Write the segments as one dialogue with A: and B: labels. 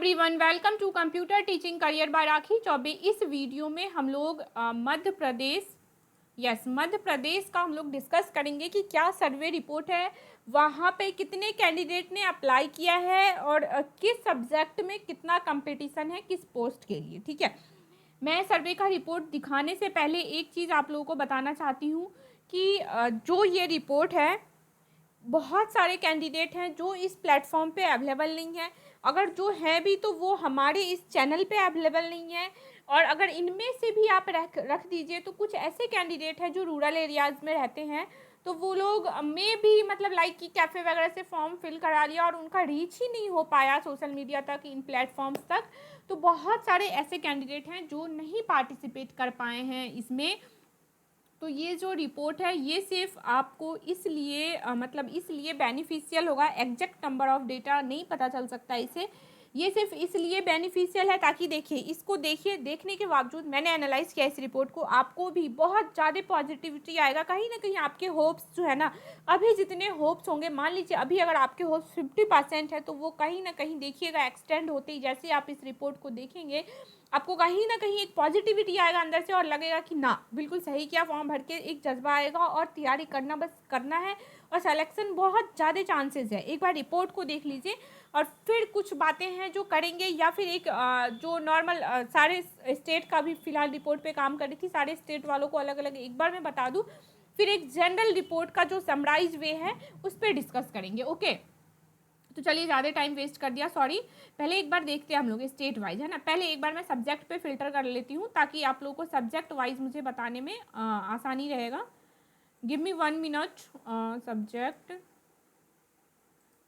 A: Everyone, welcome to computer teaching career by Rakhi Choubey. इस video में हम लोग मध्य प्रदेश का हम लोग डिस्कस करेंगे कि क्या सर्वे रिपोर्ट है, वहाँ पे कितने कैंडिडेट ने अप्लाई किया है और किस सब्जेक्ट में कितना कंपटीशन है किस पोस्ट के लिए। ठीक है, मैं सर्वे का रिपोर्ट दिखाने से पहले एक चीज़ आप लोगों को बताना चाहती हूँ कि जो ये रिपोर्ट है, बहुत सारे कैंडिडेट हैं जो इस प्लेटफॉर्म पे अवेलेबल नहीं है। अगर जो है भी तो वो हमारे इस चैनल पे अवेलेबल नहीं है। और अगर इनमें से भी आप रख दीजिए तो कुछ ऐसे कैंडिडेट हैं जो रूरल एरियाज़ में रहते हैं, तो वो लोग में भी मतलब लाइक कि कैफ़े वगैरह से फॉर्म फिल करा लिया और उनका रीच ही नहीं हो पाया सोशल मीडिया तक, इन प्लेटफॉर्म्स तक। तो बहुत सारे ऐसे कैंडिडेट हैं जो नहीं पार्टिसिपेट कर पाए हैं इसमें। तो ये जो रिपोर्ट है ये सिर्फ आपको इसलिए मतलब इसलिए बेनिफिशियल होगा, एग्जैक्ट नंबर ऑफ डेटा नहीं पता चल सकता इसे। ये सिर्फ इसलिए बेनिफिशियल है ताकि देखिए, इसको देखिए, देखने के बावजूद मैंने एनालाइज किया इस रिपोर्ट को, आपको भी बहुत ज़्यादा पॉजिटिविटी आएगा। कहीं ना कहीं आपके होप्स जो है ना, अभी जितने होप्स होंगे, मान लीजिए अभी अगर आपके होप्स 50% है तो वो कहीं ना कहीं देखिएगा एक्सटेंड होते ही, जैसे आप इस रिपोर्ट को देखेंगे आपको कहीं ना कहीं एक पॉजिटिविटी आएगा अंदर से और लगेगा कि ना बिल्कुल सही किया, फॉर्म भर के एक जज्बा आएगा और तैयारी करना बस करना है और सिलेक्शन बहुत ज़्यादा चांसेस है। एक बार रिपोर्ट को देख लीजिए और फिर कुछ बातें हैं जो करेंगे, या फिर एक जो नॉर्मल सारे स्टेट का भी फिलहाल रिपोर्ट पे काम कर रही थी, सारे स्टेट वालों को अलग अलग एक बार मैं बता दूँ, फिर एक जनरल रिपोर्ट का जो समराइज वे है उस पर डिस्कस करेंगे। ओके, तो चलिए ज़्यादा टाइम वेस्ट कर दिया, सॉरी। पहले एक बार देखते हैं हम लोग स्टेट वाइज, है ना। पहले एक बार मैं सब्जेक्ट पे फिल्टर कर लेती हूँ ताकि आप लोगों को सब्जेक्ट वाइज मुझे बताने में आसानी रहेगा। Give me 1 minute. Subject,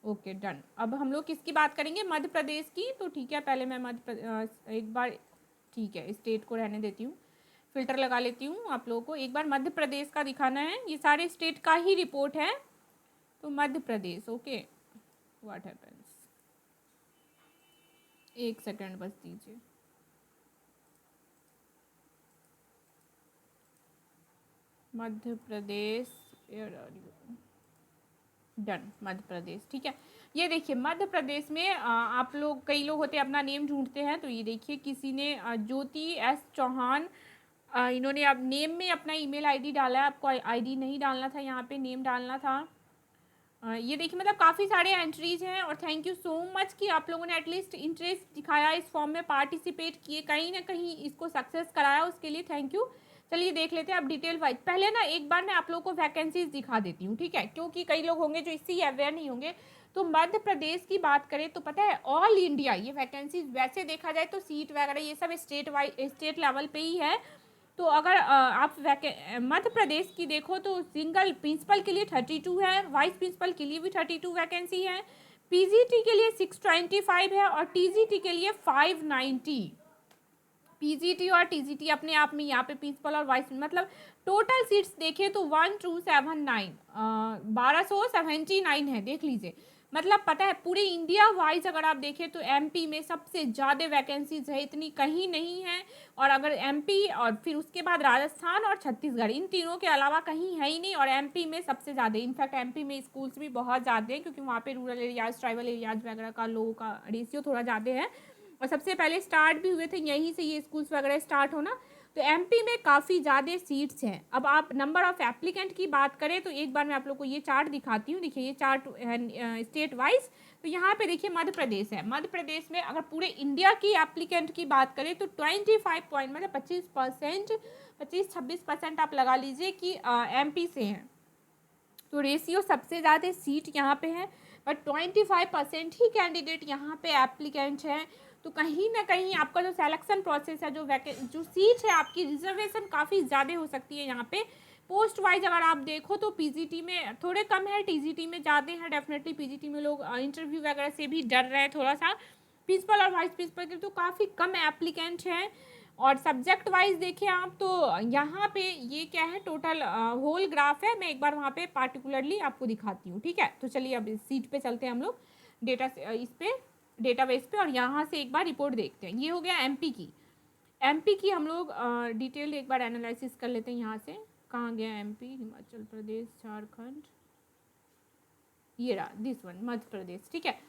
A: okay done. अब हम लोग किसकी बात करेंगे? मध्य प्रदेश की। तो ठीक है, पहले मैं एक बार, ठीक है, स्टेट को रहने देती हूँ, फिल्टर लगा लेती हूँ। आप लोगों को एक बार मध्य प्रदेश का दिखाना है, ये सारे स्टेट का ही रिपोर्ट है। तो Madhya Pradesh, okay, what happens, एक सेकंड बस दीजिए। मध्य प्रदेश, डन, मध्य प्रदेश, ठीक है। ये देखिए मध्य प्रदेश में आप लोग, कई लोग होते हैं अपना नेम ढूंढते हैं, तो ये देखिए किसी ने ज्योति एस चौहान, इन्होंने अब नेम में अपना ईमेल आईडी डाला है। आपको आईडी नहीं डालना था, यहाँ पे नेम डालना था। ये देखिए मतलब काफ़ी सारे एंट्रीज हैं और थैंक यू सो मच कि आप लोगों ने एटलीस्ट इंटरेस्ट दिखाया, इस फॉर्म में पार्टिसिपेट किए, कहीं ना कहीं इसको सक्सेस कराया, उसके लिए थैंक यू। चलिए देख लेते हैं अब डिटेल वाइज। पहले ना एक बार मैं आप लोगों को वैकेंसीज दिखा देती हूँ, ठीक है, क्योंकि कई लोग होंगे जो इससे अवेयर नहीं होंगे। तो मध्य प्रदेश की बात करें तो पता है ऑल इंडिया ये वैकेंसीज, वैसे देखा जाए तो सीट वगैरह ये सब स्टेट लेवल पे ही है। तो अगर आप मध्य प्रदेश की देखो तो सिंगल प्रिंसिपल के लिए 32 है, वाइस प्रिंसिपल के लिए भी 32 वैकेंसी है, पीजीटी के लिए 625 है और टीजीटी के लिए 590। पीजीटी और टीजीटी अपने आप में यहाँ पे प्रिंसिपल और वाइस मतलब टोटल सीट्स देखें तो 1279 1279 है, देख लीजिए। मतलब पता है पूरे इंडिया वाइज अगर आप देखें तो एमपी में सबसे ज़्यादा वैकेंसीज है, इतनी कहीं नहीं है। और अगर एमपी और फिर उसके बाद राजस्थान और छत्तीसगढ़, इन तीनों के अलावा कहीं है ही नहीं, और एमपी में सबसे ज़्यादा। इनफैक्ट एमपी में स्कूल्स भी बहुत ज़्यादा हैं क्योंकि वहाँ पे रूरल एरियाज़, ट्राइबल एरियाज़ वगैरह का लोगों का रेशियो थोड़ा ज़्यादा है और सबसे पहले स्टार्ट भी हुए थे यहीं से ये स्कूल्स वगैरह स्टार्ट होना। तो एमपी में काफ़ी ज़्यादा सीट्स हैं। अब आप नंबर ऑफ़ एप्लीकेंट की बात करें तो एक बार मैं आप लोग को ये चार्ट दिखाती हूँ। देखिए ये चार्ट है स्टेट वाइज। तो यहाँ पे देखिए मध्य प्रदेश है, मध्य प्रदेश में अगर पूरे इंडिया की एप्लीकेंट की बात करें तो 25 पॉइंट मतलब 25-26% आप लगा लीजिए कि एमपी से हैं। तो रेशियो सबसे ज़्यादा सीट यहाँ पे है, बट 25% ही कैंडिडेट यहाँ पे एप्लीकेंट हैं। तो कहीं ना कहीं आपका जो सिलेक्शन प्रोसेस है, जो सीट है आपकी, रिजर्वेशन काफ़ी ज़्यादा हो सकती है यहाँ पे। पोस्ट वाइज अगर आप देखो तो पीजीटी में थोड़े कम है, टीजीटी में ज़्यादा है। डेफिनेटली पीजीटी में लोग इंटरव्यू वगैरह से भी डर रहे हैं थोड़ा सा। प्रिंसिपल और वाइस प्रिंसिपल के तो काफ़ी कम एप्लीकेंट हैं। और सब्जेक्ट वाइज देखें आप तो यहाँ पे ये क्या है, टोटल होल ग्राफ है। मैं एक बार वहाँ पे पार्टिकुलरली आपको दिखाती हूँ, ठीक है। तो चलिए अब सीट पे चलते हैं हम लोग, डेटा इस पे डेटाबेस पे, और यहाँ से एक बार रिपोर्ट देखते हैं। ये हो गया एमपी की हम लोग डिटेल एक बार एनालिसिस कर लेते हैं। यहाँ से कहाँ गया एमपी, हिमाचल प्रदेश, झारखंड, ये रहा दिस वन, मध्य प्रदेश, ठीक है।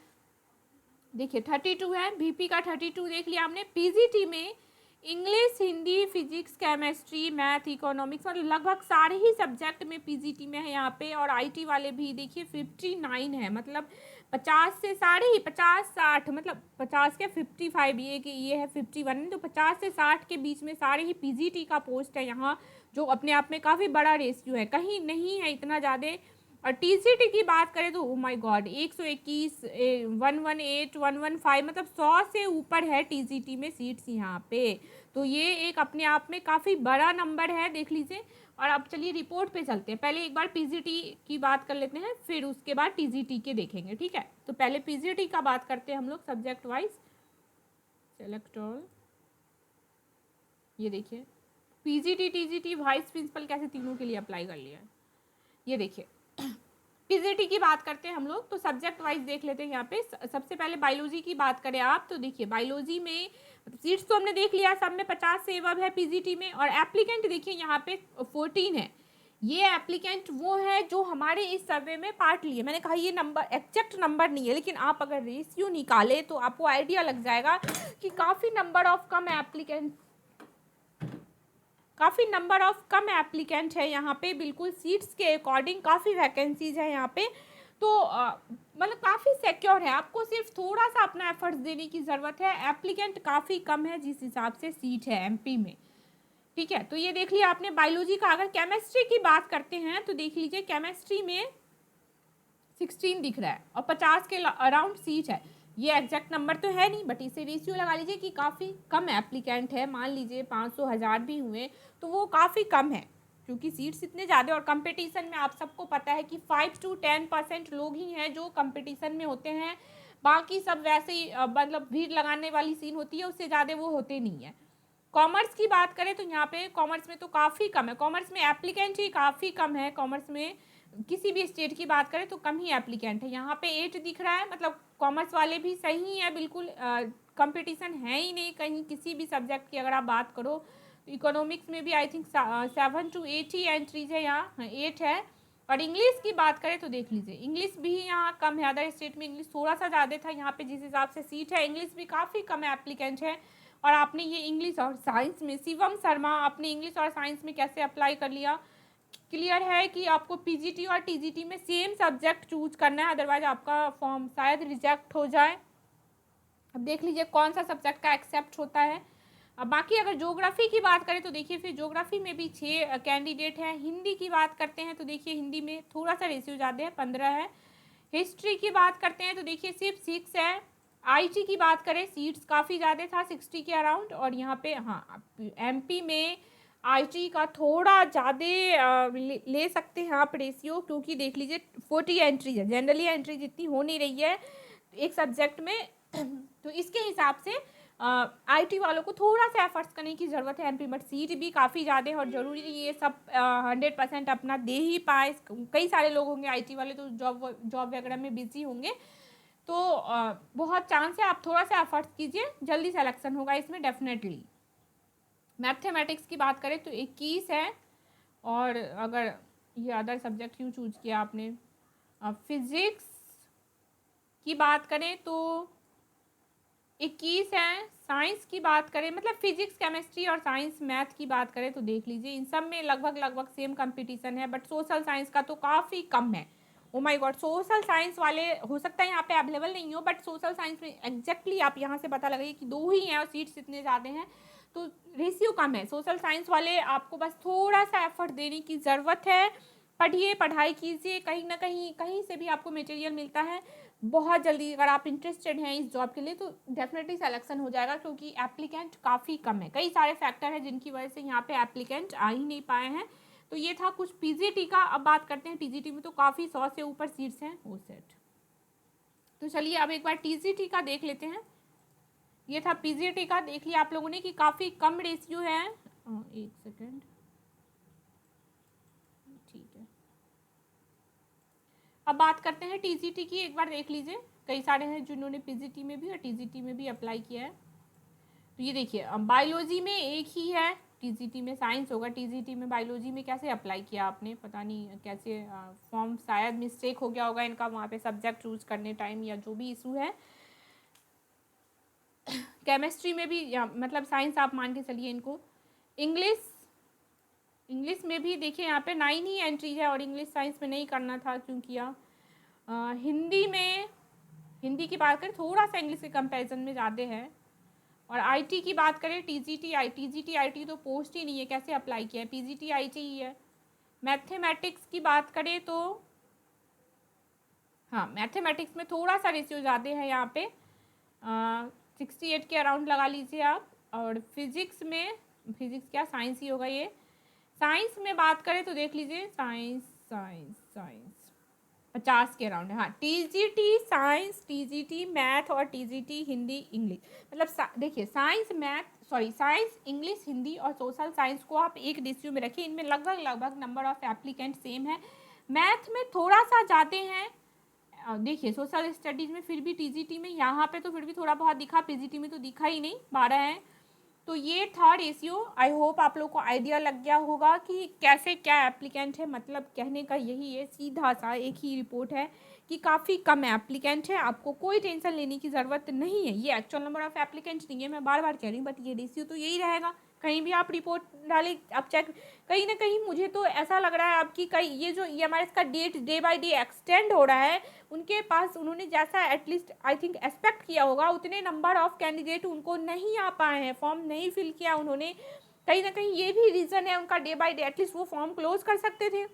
A: देखिए 32 है, बीपी का 32 देख लिया हमने। पीजीटी में English, Hindi, physics, chemistry, math, economics और लगभग सारे ही सब्जेक्ट में पीजीटी में है यहाँ पे। और आईटी वाले भी देखिए 59 है, मतलब 50 से सारे ही 50 60, मतलब 50 के 55, ये कि ये है 51, तो 50 से 60 के बीच में सारे ही पीजीटी का पोस्ट है यहाँ, जो अपने आप में काफ़ी बड़ा रेशियो है, कहीं नहीं है इतना ज़्यादा। और टीसीटी की बात करें तो ओ माय गॉड 121, 118, 115, मतलब 100 से ऊपर है टीसीटी में सीट्स यहाँ पे। तो ये एक अपने आप में काफ़ी बड़ा नंबर है, देख लीजिए। और अब चलिए रिपोर्ट पे चलते हैं। पहले एक बार पीजीटी की बात कर लेते हैं, फिर उसके बाद टीजीटी के देखेंगे, ठीक है। तो पहले पीजीटी का बात करते हैं हम लोग सब्जेक्ट वाइज। सेलेक्ट ऑल, ये देखिए पीजीटी, टीजीटी, वाइस प्रिंसिपल कैसे तीनों के लिए अप्लाई कर लिया है। ये देखिए पीजीटी की बात करते हैं हम लोग, तो सब्जेक्ट वाइज देख लेते हैं यहाँ पे। सबसे पहले बायोलॉजी की बात करें आप, तो देखिए बायोलॉजी में सीट्स तो हमने देख लिया, सब में 50 से एबव है पीजीटी में। और एप्लीकेंट देखिए यहाँ पे 14 है। ये एप्लीकेंट वो है जो हमारे इस सर्वे में पार्ट लिए। मैंने कहा ये नंबर एग्जैक्ट नंबर नहीं है, लेकिन आप अगर रेशियो निकाले तो आपको आइडिया लग जाएगा कि काफ़ी नंबर ऑफ कम एप्लीकेंट है यहाँ पे। बिल्कुल सीट्स के अकॉर्डिंग काफ़ी वैकेंसीज है यहाँ पे। तो मतलब काफ़ी सिक्योर है, आपको सिर्फ थोड़ा सा अपना एफर्ट्स देने की ज़रूरत है। एप्लीकेंट काफ़ी कम है जिस हिसाब से सीट है एमपी में, ठीक है। तो ये देख लिया आपने बायोलॉजी का। अगर केमिस्ट्री की बात करते हैं तो देख लीजिए केमिस्ट्री में 16 दिख रहा है और 50 के अराउंड सीट है। ये एग्जैक्ट नंबर तो है नहीं, बट इसे रेशियो लगा लीजिए कि काफ़ी कम एप्लीकेंट है। मान लीजिए 500 हज़ार भी हुए तो वो काफ़ी कम है, क्योंकि सीट्स इतने ज़्यादा। और कंपटीशन में आप सबको पता है कि 5 to 10% लोग ही हैं जो कंपटीशन में होते हैं। बाकी सब वैसे ही मतलब भीड़ लगाने वाली सीन होती है, उससे ज़्यादा वो होते नहीं है। कॉमर्स की बात करें तो यहाँ पे कॉमर्स में तो काफ़ी कम है, कॉमर्स में एप्लीकेंट ही काफ़ी कम है। कॉमर्स में किसी भी स्टेट की बात करें तो कम ही एप्लीकेंट है। यहाँ पे 8 दिख रहा है, मतलब कॉमर्स वाले भी सही है, बिल्कुल कंपटीशन है ही नहीं कहीं किसी भी सब्जेक्ट की। अगर आप बात करो तो इकोनॉमिक्स में भी I think 7 to 8 he entries है, यहाँ 8 है। और इंग्लिश की बात करें तो देख लीजिए इंग्लिश भी यहाँ कम है। अदर स्टेट में इंग्लिश थोड़ा सा ज़्यादा था, यहाँ पे जिस हिसाब से सीट है इंग्लिश भी काफ़ी कम एप्लीकेंट है। और आपने ये इंग्लिश और साइंस में, शिवम शर्मा, आपने इंग्लिश और साइंस में कैसे अप्लाई कर लिया? क्लियर है कि आपको पीजीटी और टीजीटी में सेम सब्जेक्ट चूज करना है, अदरवाइज आपका फॉर्म शायद रिजेक्ट हो जाए। अब देख लीजिए कौन सा सब्जेक्ट का एक्सेप्ट होता है। अब बाकी अगर ज्योग्राफी की बात करें तो देखिए फिर ज्योग्राफी में भी 6 कैंडिडेट हैं। हिंदी की बात करते हैं तो देखिए हिंदी में थोड़ा सा रेशियो ज़्यादा है, 15 है। हिस्ट्री की बात करते हैं तो देखिए सिर्फ 6 है। आईटी की बात करें सीट्स काफ़ी ज़्यादा था, 60 के अराउंड। और यहाँ पे हाँ एमपी में आईटी का थोड़ा ज़्यादा ले सकते हैं आप रेशियो, क्योंकि देख लीजिए 40 एंट्रीज है, जनरली एंट्रीज इतनी हो नहीं रही है एक सब्जेक्ट में। तो इसके हिसाब से आईटी वालों को थोड़ा सा एफर्ट्स करने की ज़रूरत है एमपी, बट सीट भी काफ़ी ज़्यादा है और ज़रूरी नहीं ये सब 100% अपना दे ही पाए। कई सारे लोग होंगे आईटी वाले तो जॉब वगैरह में बिजी होंगे, तो बहुत चांस है। आप थोड़ा सा एफर्ट्स कीजिए, जल्दी सेलेक्शन होगा इसमें डेफिनेटली। मैथमेटिक्स की बात करें तो 21 है। और अगर ये अदर सब्जेक्ट क्यों चूज किया आपने, फिज़िक्स की बात करें तो 21 है। साइंस की बात करें, मतलब फिजिक्स, केमिस्ट्री और साइंस, मैथ की बात करें तो देख लीजिए इन सब में लगभग सेम कंपटीशन है। बट सोशल साइंस का तो काफ़ी कम है। Oh my God, social science वाले हो सकता है यहाँ पे अवेलेबल नहीं हो, बट सोशल साइंस में एग्जैक्टली आप यहाँ से पता लगाइए कि 2 ही हैं और सीट्स इतने ज़्यादा हैं, तो रेशियो कम है। सोशल साइंस वाले आपको बस थोड़ा सा एफर्ट देने की ज़रूरत है। पढ़िए, पढ़ाई कीजिए, कहीं ना कहीं से भी आपको मटेरियल मिलता है बहुत जल्दी। अगर आप इंटरेस्टेड हैं इस जॉब के लिए तो डेफिनेटली सिलेक्शन हो जाएगा, क्योंकि एप्लीकेंट काफ़ी कम है। कई सारे फैक्टर हैं जिनकी वजह से यहाँ पे एप्लीकेंट आ ही नहीं पाए हैं। तो ये था कुछ पीजीटी का। अब बात करते हैं टीजीटी में, तो काफ़ी 100 से ऊपर सीट्स हैं वो सेट। तो चलिए अब एक बार टीजीटी का देख लेते हैं। ये था पीजीटी का, देख लिया आप लोगों ने कि काफ़ी कम रेशियो है। एक सेकेंड, ठीक है। अब बात करते हैं टीजीटी की, एक बार देख लीजिए। कई सारे हैं जिन्होंने पीजीटी में भी और टीजीटी में भी अप्लाई किया है। तो ये देखिए बायोलॉजी में एक ही है, टीजीटी में साइंस होगा, टीजीटी में बायोलॉजी में कैसे अप्लाई किया आपने, पता नहीं कैसे फॉर्म शायद मिस्टेक हो गया होगा इनका वहाँ पे सब्जेक्ट चूज करने टाइम, या जो भी इशू है। केमिस्ट्री में भी मतलब साइंस आप मान के चलिए इनको। इंग्लिश में भी देखिए यहाँ पे 9 ही एंट्री है और इंग्लिश साइंस में नहीं करना था क्योंकि हिंदी की बात करें थोड़ा सा इंग्लिश के कंपैरिजन में ज़्यादा है। और आईटी की बात करें टीजीटी आईटी तो पोस्ट ही नहीं है, कैसे अप्लाई किया है, पीजीटी आईटी ही है। मैथमेटिक्स की बात करें तो हाँ, मैथमेटिक्स में थोड़ा सा रेशियो ज़्यादा है यहाँ पे, 68 के अराउंड लगा लीजिए आप। और फिजिक्स क्या साइंस ही होगा ये। साइंस में बात करें तो देख लीजिए साइंस 50 के अराउंड है। हाँ, टीजीटी साइंस, टीजीटी मैथ और टीजीटी हिंदी इंग्लिश, मतलब देखिए साइंस इंग्लिश हिंदी और सोशल साइंस को आप एक रेशियो में रखिए। इनमें लगभग नंबर ऑफ एप्लीकेंट सेम है। मैथ में थोड़ा सा जाते हैं, देखिए सोशल स्टडीज़ में फिर भी टीजीटी में यहाँ पे तो फिर भी थोड़ा बहुत दिखा, पीजीटी में तो दिखा ही नहीं, 12 है। तो ये था रेशियो। आई होप आप लोग को आइडिया लग गया होगा कि कैसे क्या एप्लीकेंट है। मतलब कहने का यही है, सीधा सा एक ही रिपोर्ट है कि काफ़ी कम एप्लीकेंट है, आपको कोई टेंशन लेने की ज़रूरत नहीं है। ये एक्चुअल नंबर ऑफ एप्लीकेंट नहीं है, मैं बार बार कह रही हूँ, बट ये रेशियो तो यही रहेगा। कहीं भी आप रिपोर्ट डालें, आप चेक, कहीं ना कहीं मुझे तो ऐसा लग रहा है आपकी कई ये जो EMRS का date day by day extend हो रहा है, उनके पास उन्होंने जैसा एटलीस्ट आई थिंक एक्सपेक्ट किया होगा उतने नंबर ऑफ कैंडिडेट उनको नहीं आ पाए हैं, फॉर्म नहीं फिल किया उन्होंने। कहीं ना कहीं ये भी रीज़न है उनका, डे बाय डे एटलीस्ट वो फॉर्म क्लोज कर सकते थे,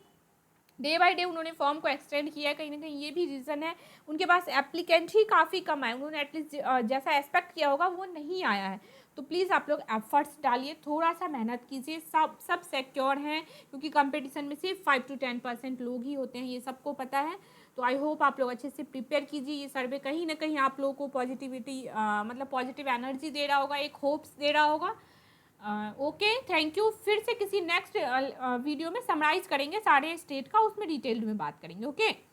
A: डे बाय डे उन्होंने फॉर्म को एक्सटेंड किया है। कहीं ना कहीं ये भी रीज़न है, उनके पास एप्लीकेंट ही काफ़ी कम आए, उन्होंने एटलीस्ट जैसा एक्सपेक्ट किया होगा वो नहीं आया है। तो प्लीज़ आप लोग एफर्ट्स डालिए, थोड़ा सा मेहनत कीजिए। सब सिक्योर हैं क्योंकि कंपटीशन में सिर्फ 5 to 10% लोग ही होते हैं, ये सबको पता है। तो आई होप आप लोग अच्छे से प्रिपेयर कीजिए। ये सर्वे कहीं ना कहीं आप लोगों को पॉजिटिविटी मतलब पॉजिटिव एनर्जी दे रहा होगा, एक होप्स दे रहा होगा। Okay, thank you. फिर से किसी नेक्स्ट वीडियो में समराइज करेंगे सारे स्टेट का, उसमें डिटेल्ड में बात करेंगे। ओके।